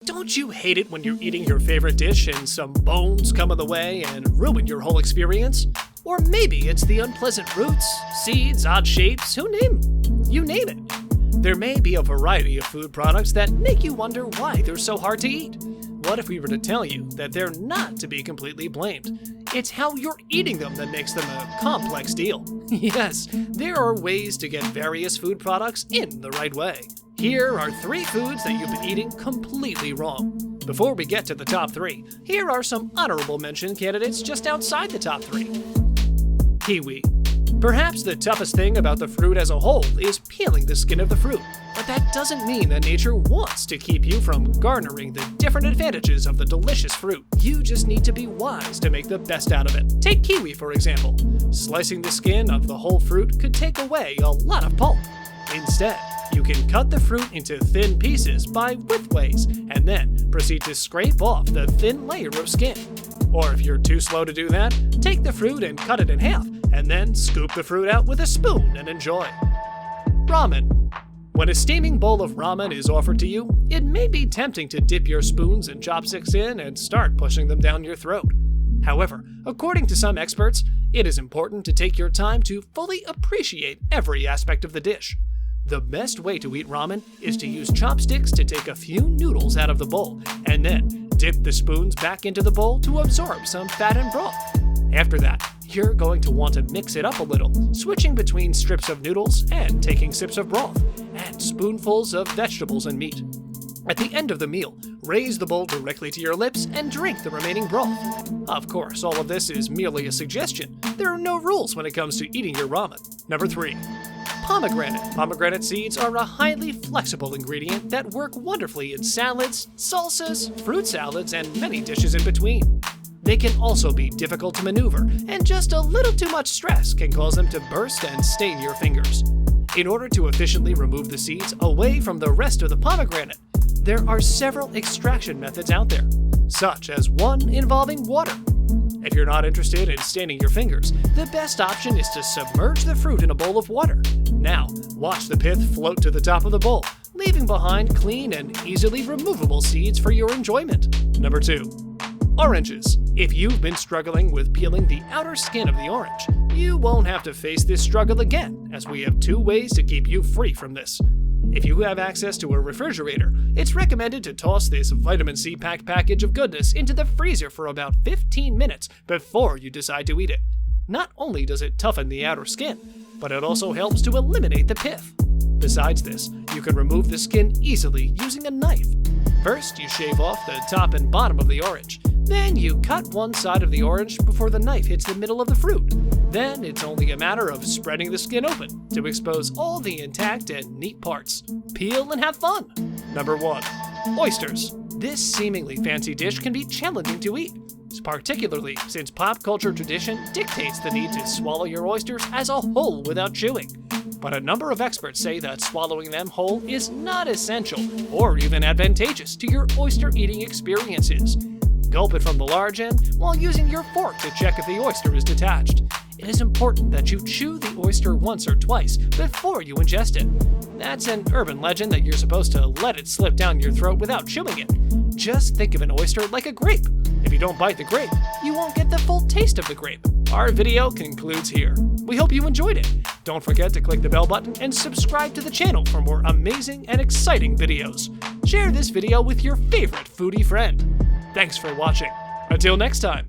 Don't you hate it when you're eating your favorite dish and some bones come in the way and ruin your whole experience? Or maybe it's the unpleasant roots, seeds, odd shapes, you name it. There may be a variety of food products that make you wonder why they're so hard to eat. What if we were to tell you that they're not to be completely blamed? It's how you're eating them that makes them a complex deal. Yes, there are ways to get various food products in the right way. Here are 3 foods that you've been eating completely wrong. Before we get to the top 3, here are some honorable mention candidates just outside the top 3. Kiwi. Perhaps the toughest thing about the fruit as a whole is peeling the skin of the fruit, but that doesn't mean that nature wants to keep you from garnering the different advantages of the delicious fruit. You just need to be wise to make the best out of it. Take kiwi, for example. Slicing the skin of the whole fruit could take away a lot of pulp. Instead, you can cut the fruit into thin pieces by widthways and then proceed to scrape off the thin layer of skin. Or if you're too slow to do that, take the fruit and cut it in half, and then scoop the fruit out with a spoon and enjoy. Ramen. When a steaming bowl of ramen is offered to you, it may be tempting to dip your spoons and chopsticks in and start pushing them down your throat. However, according to some experts, it is important to take your time to fully appreciate every aspect of the dish. The best way to eat ramen is to use chopsticks to take a few noodles out of the bowl, and then dip the spoons back into the bowl to absorb some fat and broth. After that, you're going to want to mix it up a little, switching between strips of noodles and taking sips of broth, and spoonfuls of vegetables and meat. At the end of the meal, raise the bowl directly to your lips and drink the remaining broth. Of course, all of this is merely a suggestion. There are no rules when it comes to eating your ramen. Number 3. Pomegranate. Pomegranate seeds are a highly flexible ingredient that work wonderfully in salads, salsas, fruit salads, and many dishes in between. They can also be difficult to maneuver, and just a little too much stress can cause them to burst and stain your fingers. In order to efficiently remove the seeds away from the rest of the pomegranate, there are several extraction methods out there, such as one involving water. If you're not interested in staining your fingers, the best option is to submerge the fruit in a bowl of water. Now, watch the pith float to the top of the bowl, leaving behind clean and easily removable seeds for your enjoyment. Number 2. Oranges. If you've been struggling with peeling the outer skin of the orange, you won't have to face this struggle again, as we have 2 ways to keep you free from this. If you have access to a refrigerator, it's recommended to toss this vitamin C packed package of goodness into the freezer for about 15 minutes before you decide to eat it. Not only does it toughen the outer skin, but it also helps to eliminate the pith. Besides this, you can remove the skin easily using a knife. First, you shave off the top and bottom of the orange. Then you cut one side of the orange before the knife hits the middle of the fruit. Then it's only a matter of spreading the skin open to expose all the intact and neat parts. Peel and have fun! Number 1. Oysters. This seemingly fancy dish can be challenging to eat, particularly since pop culture tradition dictates the need to swallow your oysters as a whole without chewing. But a number of experts say that swallowing them whole is not essential or even advantageous to your oyster eating experiences. Gulp it from the large end while using your fork to check if the oyster is detached. It is important that you chew the oyster once or twice before you ingest it. That's an urban legend that you're supposed to let it slip down your throat without chewing it. Just think of an oyster like a grape. If you don't bite the grape, you won't get the full taste of the grape. Our video concludes here. We hope you enjoyed it. Don't forget to click the bell button and subscribe to the channel for more amazing and exciting videos. Share this video with your favorite foodie friend. Thanks for watching. Until next time.